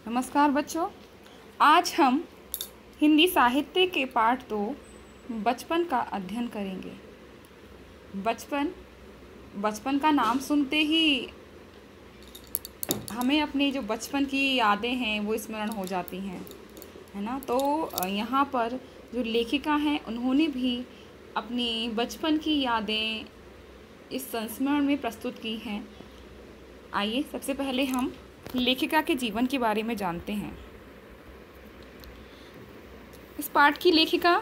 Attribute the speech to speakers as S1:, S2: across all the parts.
S1: नमस्कार बच्चों। आज हम हिंदी साहित्य के पाठ 2 बचपन का अध्ययन करेंगे। बचपन का नाम सुनते ही हमें अपने जो बचपन की यादें हैं वो स्मरण हो जाती हैं, है ना। तो यहाँ पर जो लेखिका हैं उन्होंने भी अपनी बचपन की यादें इस संस्मरण में प्रस्तुत की हैं। आइए सबसे पहले हम लेखिका के जीवन के बारे में जानते हैं। इस पाठ की लेखिका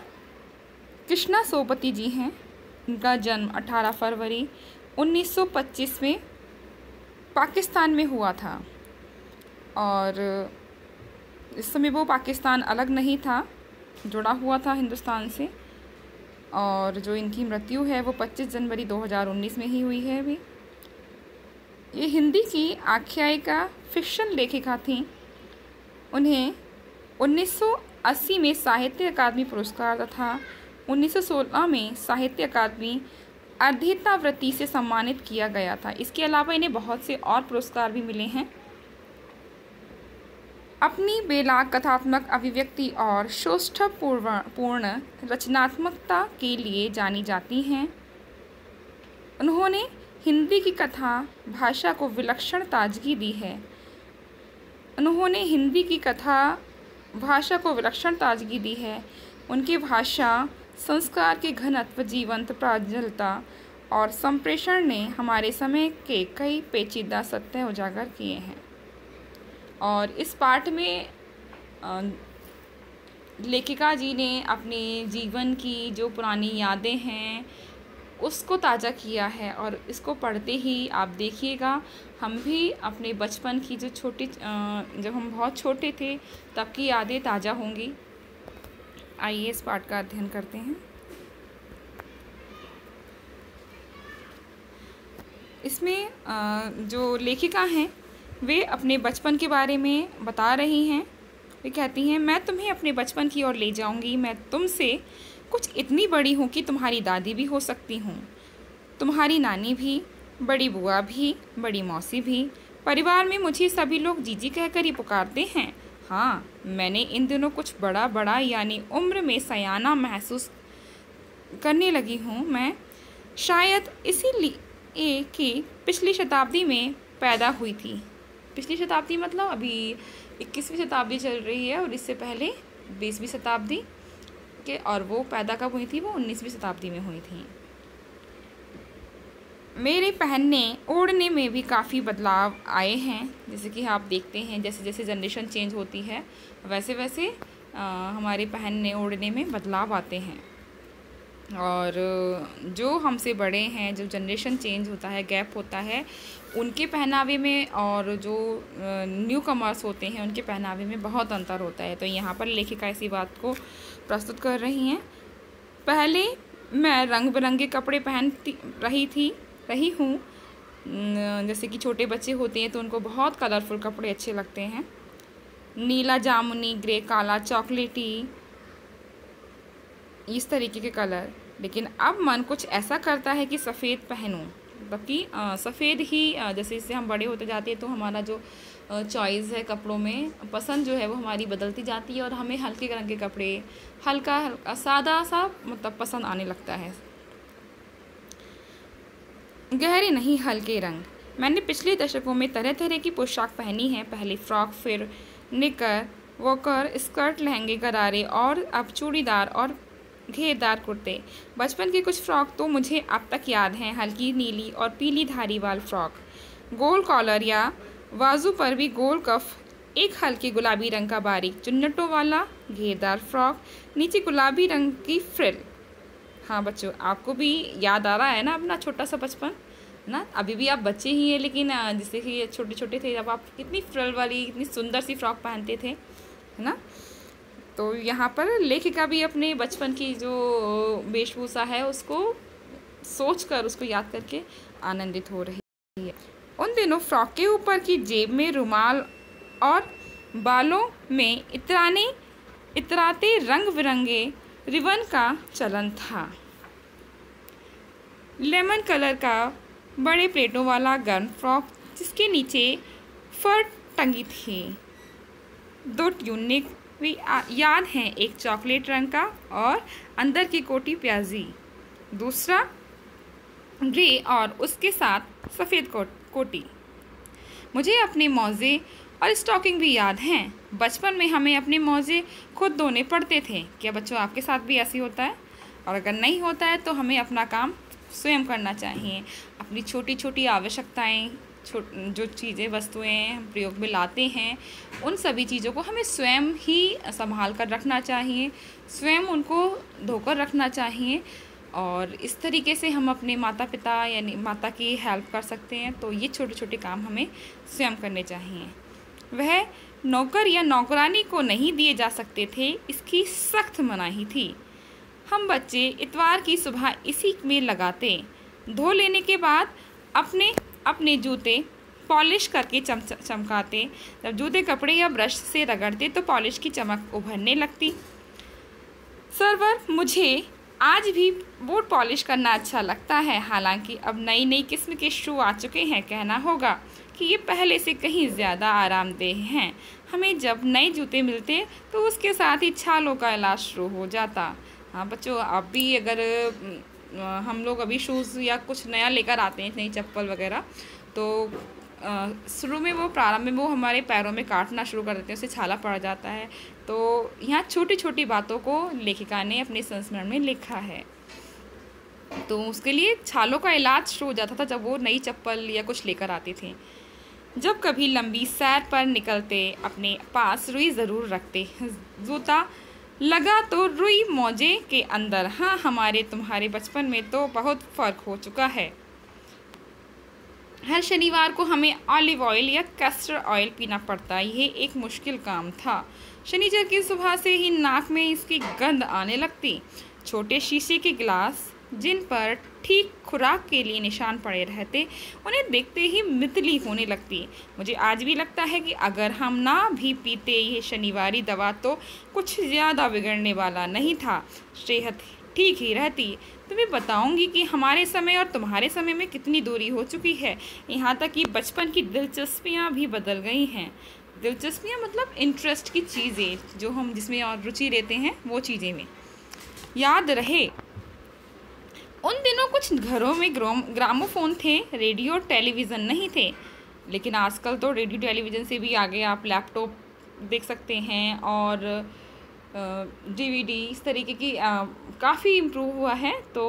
S1: कृष्णा सोपति जी हैं। उनका जन्म 18 फरवरी 1925 में पाकिस्तान में हुआ था और इस समय वो पाकिस्तान अलग नहीं था, जुड़ा हुआ था हिंदुस्तान से। और जो इनकी मृत्यु है वो 25 जनवरी 2019 में ही हुई है अभी। ये हिंदी की आख्यायिका फिक्शन लेखिका थीं। उन्हें 1980 में साहित्य अकादमी पुरस्कार तथा 1916 में साहित्य अकादमी अर्धितावृत्ति से सम्मानित किया गया था। इसके अलावा इन्हें बहुत से और पुरस्कार भी मिले हैं। अपनी बेलाग कथात्मक अभिव्यक्ति और शोष्ठपूर्ण रचनात्मकता के लिए जानी जाती हैं। उन्होंने हिंदी की कथा भाषा को विलक्षण ताजगी दी है। उनकी भाषा संस्कार के घनत्व, जीवंत प्रांजलता और संप्रेषण ने हमारे समय के कई पेचीदा सत्य उजागर किए हैं। और इस पाठ में लेखिका जी ने अपने जीवन की जो पुरानी यादें हैं उसको ताज़ा किया है। और इसको पढ़ते ही आप देखिएगा हम भी अपने बचपन की जो जब हम बहुत छोटे थे तब की यादें ताज़ा होंगी। आइए इस पाठ का अध्ययन करते हैं। इसमें जो लेखिका हैं वे अपने बचपन के बारे में बता रही हैं। वे कहती हैं, मैं तुम्हें अपने बचपन की ओर ले जाऊंगी। मैं तुमसे कुछ इतनी बड़ी हूँ कि तुम्हारी दादी भी हो सकती हूँ, तुम्हारी नानी भी, बड़ी बुआ भी, बड़ी मौसी भी। परिवार में मुझे सभी लोग जीजी कहकर ही पुकारते हैं। हाँ, मैंने इन दिनों कुछ बड़ा बड़ा यानी उम्र में सयाना महसूस करने लगी हूँ। मैं शायद इसीलिए कि पिछली शताब्दी में पैदा हुई थी। पिछली शताब्दी मतलब अभी 21वीं शताब्दी चल रही है और इससे पहले 20वीं शताब्दी के, और वो पैदा कब हुई थी? वो 19वीं शताब्दी में हुई थी। मेरे पहनने ओढ़ने में भी काफ़ी बदलाव आए हैं। जैसे कि आप देखते हैं जैसे जैसे जनरेशन चेंज होती है वैसे वैसे हमारे पहनने ओढ़ने में बदलाव आते हैं। और जो हमसे बड़े हैं, जब जनरेशन चेंज होता है, गैप होता है, उनके पहनावे में और जो न्यू कमर्स होते हैं उनके पहनावे में बहुत अंतर होता है। तो यहाँ पर लेखिका इसी बात को प्रस्तुत कर रही हैं। पहले मैं रंग बिरंगे कपड़े रही हूँ। जैसे कि छोटे बच्चे होते हैं तो उनको बहुत कलरफुल कपड़े अच्छे लगते हैं, नीला, जामुनी, ग्रे, काला, चॉकलेटी, इस तरीके के कलर। लेकिन अब मन कुछ ऐसा करता है कि सफ़ेद पहनूं। मतलब कि सफ़ेद ही जैसे इससे हम बड़े होते जाते हैं तो हमारा जो चॉइस है कपड़ों में, पसंद जो है वो हमारी बदलती जाती है और हमें हल्के रंग के कपड़े, हल्का सादा सा मतलब पसंद आने लगता है। गहरे नहीं, हल्के रंग। मैंने पिछले दशकों में तरह तरह की पोशाक पहनी है। पहले फ्रॉक, फिर निकर, वॉकर, स्कर्ट, लहंगे, गरारे और अब चूड़ीदार और घेरदार कुर्ते। बचपन के कुछ फ्रॉक तो मुझे अब तक याद हैं। हल्की नीली और पीली धारीवाल फ्रॉक, गोल कॉलर या बाजू पर भी गोल कफ, एक हल्के गुलाबी रंग का बारीक चुन्नटों वाला घेरदार फ्रॉक, नीचे गुलाबी रंग की फ्रिल। हाँ बच्चों, आपको भी याद आ रहा है ना अपना छोटा सा बचपन ना? अभी भी आप बच्चे ही हैं, लेकिन जैसे कि छोटे छोटे थे जब आप कितनी फ्रिल वाली, कितनी सुंदर सी फ्रॉक पहनते थे, है ना। तो यहाँ पर लेखिका भी अपने बचपन की जो वेशभूषा है उसको सोचकर, उसको याद करके आनंदित हो रही है। उन दिनों फ्रॉक के ऊपर की जेब में रुमाल और बालों में इतराते रंग बिरंगे रिबन का चलन था। लेमन कलर का बड़े प्लेटों वाला गर्म फ्रॉक जिसके नीचे फर टंगी थी, दो ट्यूनिक भी याद हैं, एक चॉकलेट रंग का और अंदर की कोटी प्याजी, दूसरा ग्रे और उसके साथ सफ़ेद कोटी। मुझे अपने मोज़े और स्टॉकिंग भी याद हैं। बचपन में हमें अपने मोज़े खुद धोने पड़ते थे। क्या बच्चों आपके साथ भी ऐसे होता है? और अगर नहीं होता है तो हमें अपना काम स्वयं करना चाहिए। अपनी छोटी छोटी आवश्यकताएं, जो चीज़ें वस्तुएं हम प्रयोग में लाते हैं, उन सभी चीज़ों को हमें स्वयं ही संभाल कर रखना चाहिए, स्वयं उनको धोकर रखना चाहिए। और इस तरीके से हम अपने माता पिता यानी माता की हेल्प कर सकते हैं। तो ये छोटे छोटे काम हमें स्वयं करने चाहिए। वह नौकर या नौकरानी को नहीं दिए जा सकते थे, इसकी सख्त मनाही थी। हम बच्चे इतवार की सुबह इसी में लगाते, धो लेने के बाद अपने अपने जूते पॉलिश करके चमकाते। जब जूते कपड़े या ब्रश से रगड़ते तो पॉलिश की चमक उभरने लगती। सरवर, मुझे आज भी बूट पॉलिश करना अच्छा लगता है। हालांकि अब नई नई किस्म के शू आ चुके हैं। कहना होगा कि ये पहले से कहीं ज़्यादा आरामदेह हैं। हमें जब नए जूते मिलते तो उसके साथ ही छालों का इलाज शुरू हो जाता। हाँ बच्चों, अब भी अगर हम लोग अभी शूज़ या कुछ नया लेकर आते हैं, नई चप्पल वगैरह, तो शुरू में प्रारंभ में वो हमारे पैरों में काटना शुरू कर देते हैं, उससे छाला पड़ जाता है। तो यहाँ छोटी छोटी बातों को लेखिका ने अपने संस्मरण में लिखा है। तो उसके लिए छालों का इलाज शुरू हो जाता था जब वो नई चप्पल या कुछ लेकर आते थे। जब कभी लंबी सैर पर निकलते अपने पास रुई ज़रूर रखते। जूता लगा तो रुई मोजे के अंदर। हाँ, हमारे तुम्हारे बचपन में तो बहुत फ़र्क हो चुका है। हर शनिवार को हमें ऑलिव ऑयल या कैस्टर ऑयल पीना पड़ता। यह एक मुश्किल काम था। शनिवार की सुबह से ही नाक में इसकी गंध आने लगती। छोटे शीशे के गिलास जिन पर ठीक खुराक के लिए निशान पड़े रहते, उन्हें देखते ही मितली होने लगती। मुझे आज भी लगता है कि अगर हम ना भी पीते ये शनिवारी दवा तो कुछ ज़्यादा बिगड़ने वाला नहीं था, सेहत ठीक ही रहती। तुम्हें बताऊंगी कि हमारे समय और तुम्हारे समय में कितनी दूरी हो चुकी है। यहाँ तक कि बचपन की दिलचस्पियाँ भी बदल गई हैं। दिलचस्पियाँ मतलब इंटरेस्ट की चीज़ें जो हम जिसमें और रुचि लेते हैं, वो चीज़ें में। याद रहे उन दिनों कुछ घरों में ग्रामोफोन थे, रेडियो टेलीविज़न नहीं थे। लेकिन आजकल तो रेडियो टेलीविज़न से भी आगे आप लैपटॉप देख सकते हैं और डीवीडी, इस तरीके की काफ़ी इम्प्रूव हुआ है। तो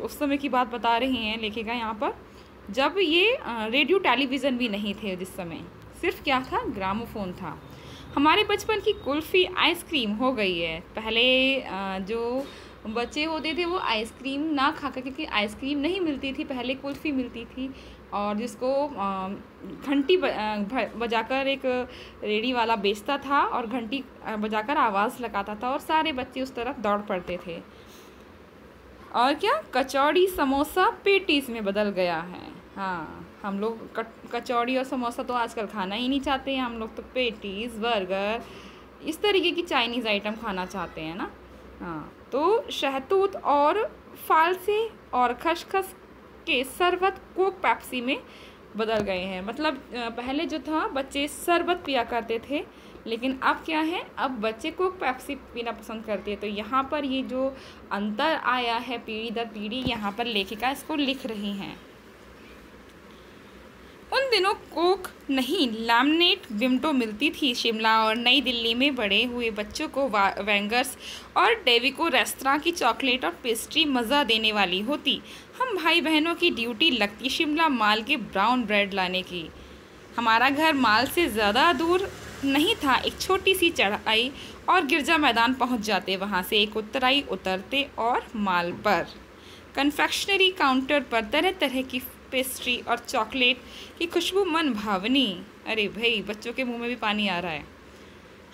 S1: उस समय की बात बता रही हैं लेखिका यहाँ पर, जब ये रेडियो टेलीविज़न भी नहीं थे। जिस समय सिर्फ क्या था, ग्रामोफोन था। हमारे बचपन की कुल्फ़ी आइसक्रीम हो गई है। पहले जो बच्चे होते थे वो आइसक्रीम ना खाकर, क्योंकि आइसक्रीम नहीं मिलती थी, पहले कुल्फ़ी मिलती थी। और जिसको घंटी बजाकर एक रेडी वाला बेचता था और घंटी बजाकर आवाज़ लगाता था और सारे बच्चे उस तरफ दौड़ पड़ते थे। और क्या, कचौड़ी समोसा पेटीज में बदल गया है। हाँ, हम लोग कचौड़ी और समोसा तो आजकल खाना ही नहीं चाहते हैं। हम लोग तो पेटीज, बर्गर, इस तरीके की चाइनीज़ आइटम खाना चाहते हैं ना। हाँ, तो शहतूत और फालसे और खसखस के शरबत कोक पेप्सी में बदल गए हैं। मतलब पहले जो था बच्चे शरबत पिया करते थे, लेकिन अब क्या है, अब बच्चे कोक पेप्सी पीना पसंद करते हैं। तो यहाँ पर ये जो अंतर आया है पीढ़ी दर पीढ़ी, यहाँ पर लेखिका इसको लिख रही हैं। उन दिनों कोक नहीं, लैमिनेट विम्टो मिलती थी। शिमला और नई दिल्ली में बड़े हुए बच्चों को वेंगर्स और डेविको रेस्तरां की चॉकलेट और पेस्ट्री मज़ा देने वाली होती। हम भाई बहनों की ड्यूटी लगती शिमला माल के ब्राउन ब्रेड लाने की। हमारा घर माल से ज़्यादा दूर नहीं था, एक छोटी सी चढ़ाई और गिरजा मैदान पहुंच जाते। वहां से एक उतराई उतरते और माल पर कन्फेक्शनरी काउंटर पर तरह तरह की पेस्ट्री और चॉकलेट की खुशबू मन भावनी। अरे भाई, बच्चों के मुंह में भी पानी आ रहा है।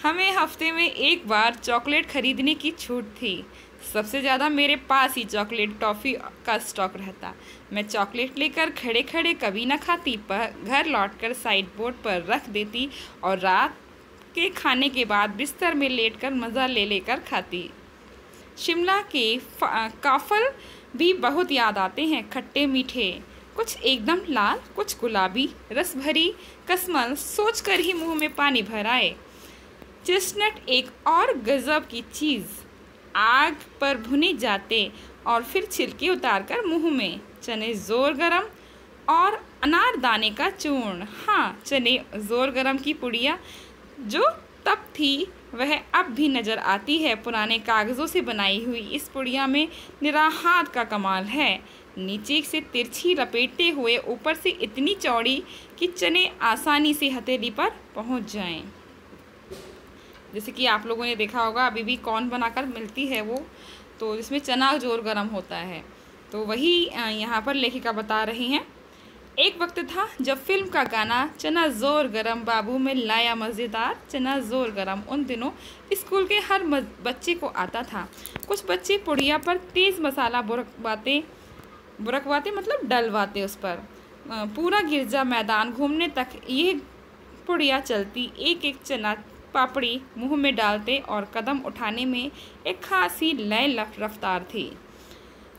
S1: हमें हफ्ते में एक बार चॉकलेट खरीदने की छूट थी। सबसे ज़्यादा मेरे पास ही चॉकलेट टॉफ़ी का स्टॉक रहता। मैं चॉकलेट लेकर खड़े खड़े कभी न खाती, पर घर लौटकर साइड बोर्ड पर रख देती और रात के खाने के बाद बिस्तर में लेटकर मज़ा ले लेकर खाती। शिमला के काफल भी बहुत याद आते हैं, खट्टे मीठे, कुछ एकदम लाल, कुछ गुलाबी, रस भरी कसमल सोचकर ही मुंह में पानी भर आए। चेस्टनट एक और गजब की चीज़, आग पर भुने जाते और फिर छिलके उतारकर मुंह में। चने जोर गरम और अनारदाने का चूर्ण। हाँ, चने जोर गरम की पुड़िया जो तब थी वह अब भी नज़र आती है। पुराने कागज़ों से बनाई हुई इस पुड़िया में निराहात का कमाल है। नीचे से तिरछी लपेटते हुए ऊपर से इतनी चौड़ी कि चने आसानी से हथेली पर पहुंच जाएं। जैसे कि आप लोगों ने देखा होगा अभी भी कॉर्न बनाकर मिलती है वो, तो जिसमें चना जोर गरम होता है। तो वही यहाँ पर लेखिका बता रही हैं। एक वक्त था जब फिल्म का गाना चना जोर गरम बाबू में लाया मज़ेदार चना जोर गरम उन दिनों स्कूल के हर बच्चे को आता था। कुछ बच्चे पुड़िया पर तेज़ मसाला बुरकवाते मतलब डलवाते उस पर। पूरा गिरजा मैदान घूमने तक ये पुड़िया चलती। एक एक चना पापड़ी मुंह में डालते और कदम उठाने में एक खासी लय रफ्तार थी।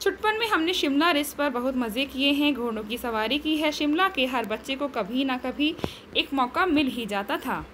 S1: छुटपन में हमने शिमला रेस पर बहुत मज़े किए हैं, घोड़ों की सवारी की है। शिमला के हर बच्चे को कभी ना कभी एक मौका मिल ही जाता था।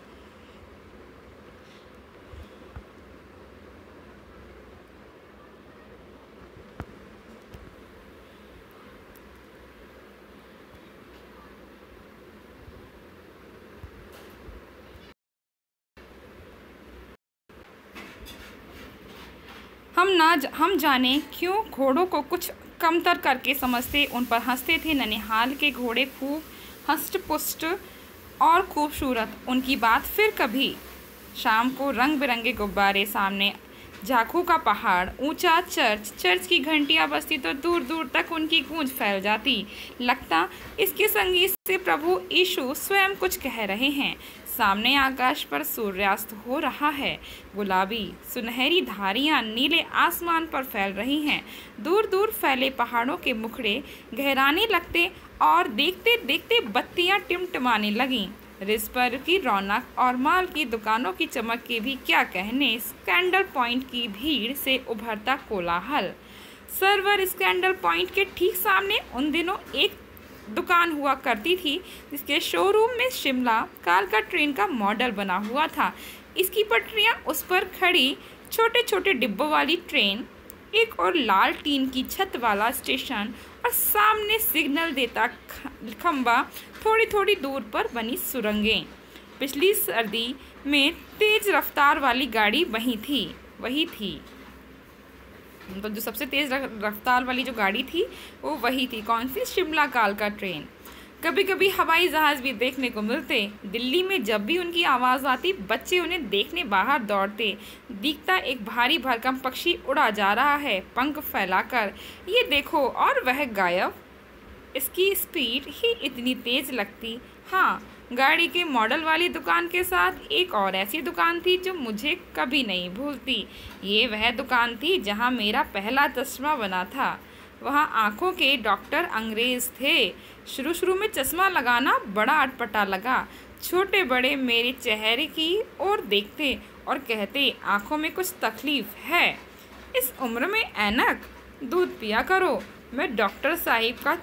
S1: हम जाने क्यों घोड़ों को कुछ कमतर करके समझते, उन पर हंसते थे। ननिहाल के घोड़े खूब हष्ट पुष्ट और खूबसूरत। उनकी बात फिर कभी। शाम को रंग बिरंगे गुब्बारे, सामने झाखू का पहाड़, ऊंचा चर्च की घंटियां बजती तो दूर दूर तक उनकी गूंज फैल जाती। लगता इसके संगीत से प्रभु यीशु स्वयं कुछ कह रहे हैं। सामने आकाश पर सूर्यास्त हो रहा है। गुलाबी सुनहरी धारियां नीले आसमान पर फैल रही हैं। दूर दूर फैले पहाड़ों के मुखड़े गहराने लगते और देखते देखते बत्तियां टिमटिमाने लगीं। रिज पर की रौनक और माल की दुकानों की चमक के भी क्या कहने। स्कैंडल पॉइंट की भीड़ से उभरता कोलाहल। सर्वर स्कैंडल पॉइंट के ठीक सामने उन दिनों एक दुकान हुआ करती थी जिसके शोरूम में शिमला कालका ट्रेन का मॉडल बना हुआ था। इसकी पटरियां, उस पर खड़ी छोटे छोटे डिब्बों वाली ट्रेन, एक और लाल टीन की छत वाला स्टेशन और सामने सिग्नल देता खंबा, थोड़ी थोड़ी दूर पर बनी सुरंगें। पिछली सर्दी में तेज रफ्तार वाली गाड़ी वही थी। तो जो सबसे तेज़ रफ्तार वाली जो गाड़ी थी वो वही थी। कौन सी? शिमला कालका ट्रेन। कभी कभी हवाई जहाज़ भी देखने को मिलते। दिल्ली में जब भी उनकी आवाज़ आती बच्चे उन्हें देखने बाहर दौड़ते। दिखता एक भारी भरकम पक्षी उड़ा जा रहा है पंख फैलाकर, ये देखो, और वह गायब। इसकी स्पीड ही इतनी तेज़ लगती। हाँ, गाड़ी के मॉडल वाली दुकान के साथ एक और ऐसी दुकान थी जो मुझे कभी नहीं भूलती। ये वह दुकान थी जहाँ मेरा पहला चश्मा बना था। वहाँ आँखों के डॉक्टर अंग्रेज़ थे। शुरू में चश्मा लगाना बड़ा अटपटा लगा। छोटे बड़े मेरे चेहरे की ओर देखते और कहते, आँखों में कुछ तकलीफ़ है, इस उम्र में ऐनक, दूध पिया करो। मैं डॉक्टर साहिब का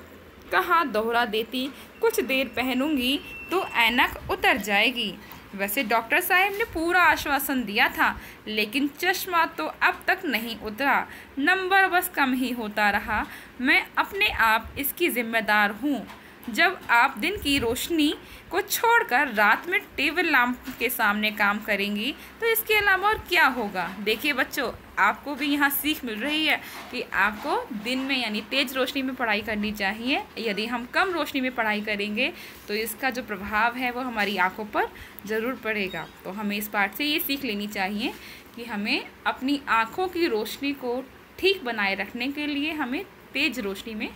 S1: कहा दोहरा देती, कुछ देर पहनूंगी तो ऐनक उतर जाएगी। वैसे डॉक्टर साहब ने पूरा आश्वासन दिया था, लेकिन चश्मा तो अब तक नहीं उतरा। नंबर बस कम ही होता रहा। मैं अपने आप इसकी जिम्मेदार हूँ। जब आप दिन की रोशनी को छोड़कर रात में टेबल लैंप के सामने काम करेंगी तो इसके अलावा और क्या होगा। देखिए बच्चों, आपको भी यहाँ सीख मिल रही है कि आपको दिन में यानी तेज़ रोशनी में पढ़ाई करनी चाहिए। यदि हम कम रोशनी में पढ़ाई करेंगे तो इसका जो प्रभाव है वो हमारी आँखों पर ज़रूर पड़ेगा। तो हमें इस पाठ से ये सीख लेनी चाहिए कि हमें अपनी आँखों की रोशनी को ठीक बनाए रखने के लिए हमें तेज़ रोशनी में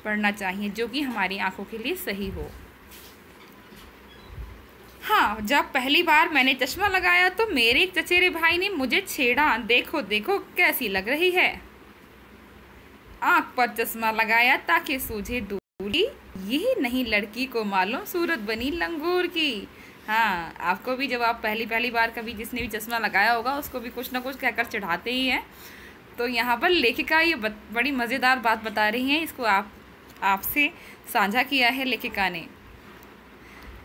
S1: पढ़ना चाहिए, जो कि हमारी आँखों के लिए सही हो। हाँ, जब पहली बार मैंने चश्मा लगाया तो मेरे चचेरे भाई ने मुझे छेड़ा, देखो देखो कैसी लग रही है। आँख पर चश्मा लगाया ताकि सूझे दूरी, यही नहीं लड़की को मालूम सूरत बनी लंगूर की। हाँ, आपको भी जब आप पहली बार कभी जिसने भी चश्मा लगाया होगा उसको भी कुछ ना कुछ कहकर चढ़ाते ही हैं। तो यहाँ पर लेखिका ये बड़ी मज़ेदार बात बता रही हैं, इसको आपसे साझा किया है लेखिका ने।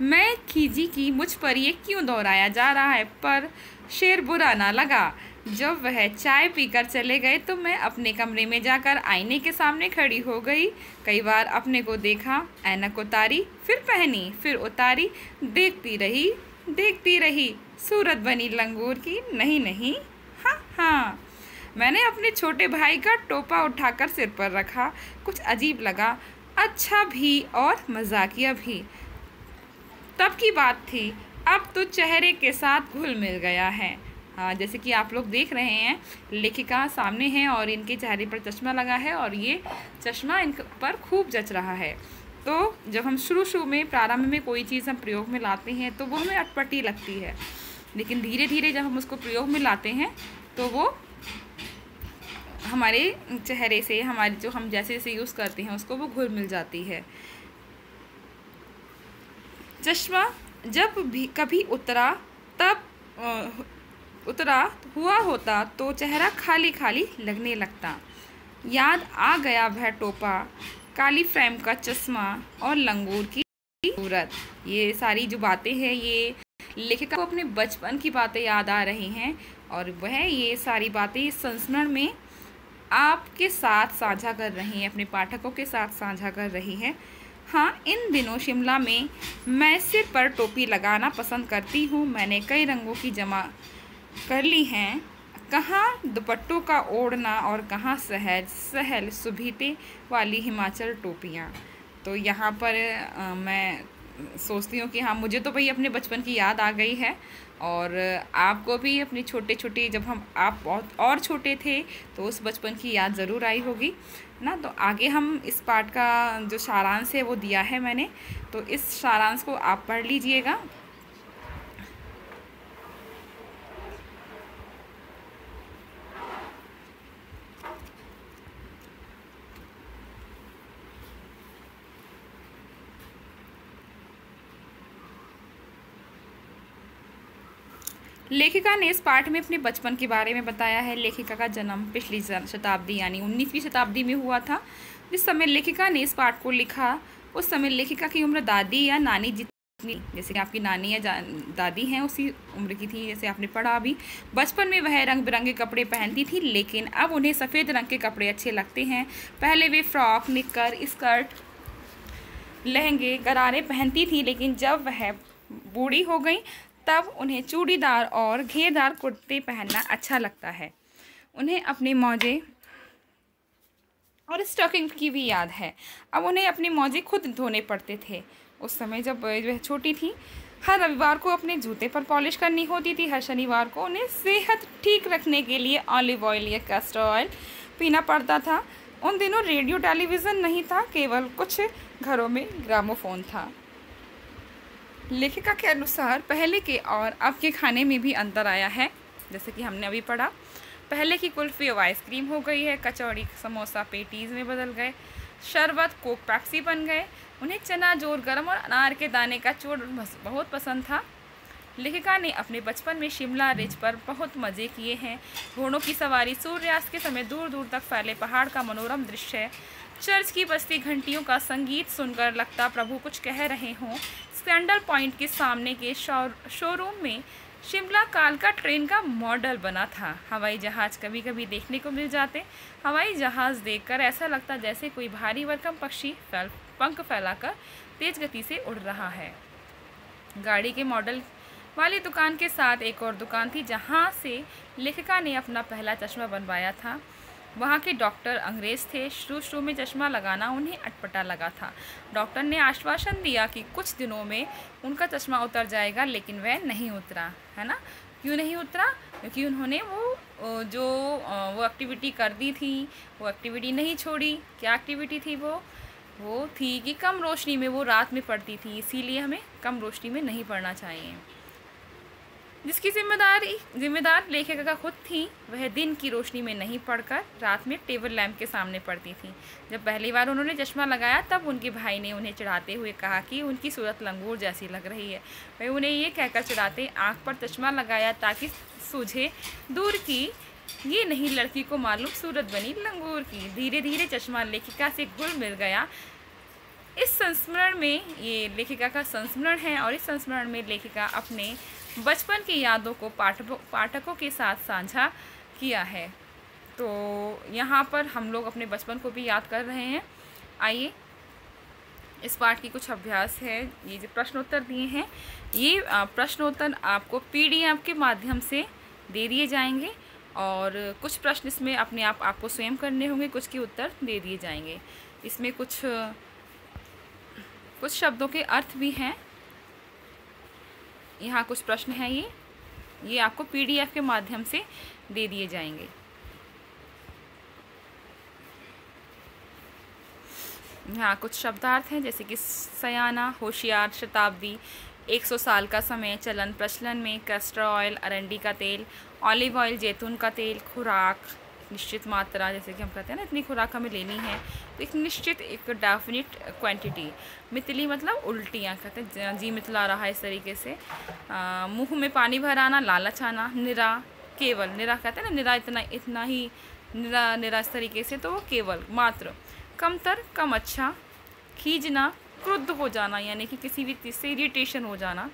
S1: मैं खीजी की मुझ पर ये क्यों दोहराया जा रहा है, पर शेर बुरा ना लगा। जब वह चाय पीकर चले गए तो मैं अपने कमरे में जाकर आईने के सामने खड़ी हो गई। कई बार अपने को देखा, ऐनक उतारी, फिर पहनी, फिर उतारी, देखती रही। सूरत बनी लंगूर की, नहीं नहीं, हाँ हाँ। मैंने अपने छोटे भाई का टोपा उठाकर सिर पर रखा। कुछ अजीब लगा, अच्छा भी और मजाकिया भी। तब की बात थी, अब तो चेहरे के साथ घुल मिल गया है। हाँ, जैसे कि आप लोग देख रहे हैं, लेखिका सामने हैं और इनके चेहरे पर चश्मा लगा है और ये चश्मा इन पर खूब जच रहा है। तो जब हम शुरू में प्रारंभ में कोई चीज़ हम प्रयोग में लाते हैं तो वो हमें अटपटी लगती है, लेकिन धीरे धीरे जब हम उसको प्रयोग में लाते हैं तो वो हमारे चेहरे से, हमारे जो हम जैसे जैसे यूज़ करते हैं उसको, वो घुल मिल जाती है। चश्मा जब भी कभी उतरा हुआ होता तो चेहरा खाली खाली लगने लगता। याद आ गया वह टोपा, काली फ्रेम का चश्मा और लंगूर की सूरत। ये सारी जो बातें हैं, ये लेखिका को अपने बचपन की बातें याद आ रही हैं और वह ये सारी बातें इस संस्मरण में आपके साथ साझा कर रही हैं, अपने पाठकों के साथ साझा कर रही हैं। हाँ, इन दिनों शिमला में मैं सिर पर टोपी लगाना पसंद करती हूँ। मैंने कई रंगों की जमा कर ली हैं, कहाँ दुपट्टों का ओढ़ना और कहाँ सहल सुभीते वाली हिमाचल टोपियाँ। तो यहाँ पर मैं सोचती हूँ कि हाँ, मुझे तो भाई अपने बचपन की याद आ गई है और आपको भी अपने छोटे जब आप बहुत और छोटे थे तो उस बचपन की याद ज़रूर आई होगी ना। तो आगे हम इस पाठ का जो सारांश है वो दिया है मैंने, तो इस सारांश को आप पढ़ लीजिएगा। लेखिका ने इस पाठ में अपने बचपन के बारे में बताया है। लेखिका का जन्म पिछली शताब्दी यानी 19वीं शताब्दी में हुआ था। जिस समय लेखिका ने इस पाठ को लिखा उस समय लेखिका की उम्र दादी या नानी जितनी, जैसे कि आपकी नानी या दादी हैं उसी उम्र की थी, जैसे आपने पढ़ा अभी। बचपन में वह रंग बिरंगे कपड़े पहनती थी, लेकिन अब उन्हें सफ़ेद रंग के कपड़े अच्छे लगते हैं। पहले वे फ्रॉक, निक्कर, स्कर्ट, लहंगे, गरारे पहनती थी, लेकिन जब वह बूढ़ी हो गई तब उन्हें चूड़ीदार और घेरदार कुर्ते पहनना अच्छा लगता है। उन्हें अपने मोजे और स्टॉकिंग की भी याद है। अब उन्हें अपने मोजे खुद धोने पड़ते थे। उस समय जब वह छोटी थी, हर रविवार को अपने जूते पर पॉलिश करनी होती थी। हर शनिवार को उन्हें सेहत ठीक रखने के लिए ऑलिव ऑयल या कैस्टर ऑयल पीना पड़ता था। उन दिनों रेडियो टेलीविज़न नहीं था, केवल कुछ घरों में ग्रामोफोन था। लेखिका के अनुसार पहले के और अब के खाने में भी अंतर आया है, जैसे कि हमने अभी पढ़ा। पहले की कुल्फ़ी और आइसक्रीम हो गई है, कचौड़ी समोसा पेटीज़ में बदल गए, शरबत कोक पेप्सी बन गए। उन्हें चना जोर गरम और अनार के दाने का चूर्ण बहुत पसंद था। लेखिका ने अपने बचपन में शिमला रिज पर बहुत मज़े किए हैं। घोड़ों की सवारी, सूर्यास्त के समय दूर दूर तक फैले पहाड़ का मनोरम दृश्य, चर्च की बस्ती घंटियों का संगीत सुनकर लगता प्रभु कुछ कह रहे हों। स्टैंडर्ड पॉइंट के सामने के शोरूम में शिमला कालका ट्रेन का मॉडल बना था। हवाई जहाज़ कभी कभी देखने को मिल जाते। हवाई जहाज़ देखकर ऐसा लगता जैसे कोई भारी भरकम पक्षी पंख फैलाकर तेज गति से उड़ रहा है। गाड़ी के मॉडल वाली दुकान के साथ एक और दुकान थी जहाँ से लेखिका ने अपना पहला चश्मा बनवाया था। वहाँ के डॉक्टर अंग्रेज़ थे। शुरू में चश्मा लगाना उन्हें अटपटा लगा था। डॉक्टर ने आश्वासन दिया कि कुछ दिनों में उनका चश्मा उतर जाएगा, लेकिन वह नहीं उतरा, है ना। क्यों नहीं उतरा? क्योंकि उन्होंने वो एक्टिविटी कर दी थी, वो एक्टिविटी नहीं छोड़ी। क्या एक्टिविटी थी वो थी कि कम रोशनी में वो रात में पढ़ती थी, इसीलिए हमें कम रोशनी में नहीं पढ़ना चाहिए। जिसकी जिम्मेदार लेखिका खुद थी, वह दिन की रोशनी में नहीं पढ़कर रात में टेबल लैंप के सामने पढ़ती थी। जब पहली बार उन्होंने चश्मा लगाया तब उनके भाई ने उन्हें चिढ़ाते हुए कहा कि उनकी सूरत लंगूर जैसी लग रही है। वह उन्हें ये कहकर चिढ़ाते, आँख पर चश्मा लगाया ताकि सूझे दूर की, ये नहीं लड़की को मालूम सूरत बनी लंगूर की। धीरे धीरे चश्मा लेखिका से घुल मिल गया। इस संस्मरण में, ये लेखिका का संस्मरण है और इस संस्मरण में लेखिका अपने बचपन की यादों को पाठकों के साथ साझा किया है। तो यहाँ पर हम लोग अपने बचपन को भी याद कर रहे हैं। आइए, इस पाठ की कुछ अभ्यास है। ये जो प्रश्नोत्तर दिए हैं, ये प्रश्नोत्तर आपको PDF के माध्यम से दे दिए जाएंगे और कुछ प्रश्न इसमें अपने आप आपको स्वयं करने होंगे, कुछ के उत्तर दे दिए जाएंगे। इसमें कुछ शब्दों के अर्थ भी हैं। यहाँ कुछ प्रश्न हैं, ये आपको PDF के माध्यम से दे दिए जाएंगे। यहाँ कुछ शब्दार्थ हैं, जैसे कि सयाना, होशियार, शताब्दी, 100 साल का समय, चलन प्रचलन में, कैस्टर ऑयल, अरंडी का तेल, ऑलिव ऑयल, जैतून का तेल, खुराक, निश्चित मात्रा, जैसे कि हम कहते हैं ना इतनी खुराक हमें लेनी है, तो एक निश्चित, एक डेफिनिट क्वांटिटी। मितली मतलब उल्टियाँ, कहते हैं जी मितला रहा है इस तरीके से। मुंह में पानी भर आना, लालच आना। निरा, केवल, निरा कहते हैं ना, निरा इतना ही, निरा इस तरीके से, तो वो केवल, मात्र। कमतर, कम अच्छा। खींचना, क्रुद्ध हो जाना, यानी कि किसी भी चीज़ से इरिटेशन हो जाना।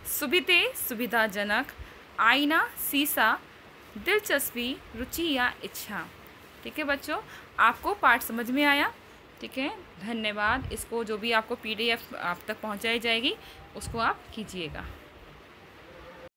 S1: सुविधे, सुविधाजनक। आईना, शीशा। दिलचस्पी, रुचि या इच्छा। ठीक है बच्चों, आपको पाठ समझ में आया? ठीक है, धन्यवाद। इसको जो भी आपको PDF आप तक पहुंचाई जाएगी उसको आप कीजिएगा।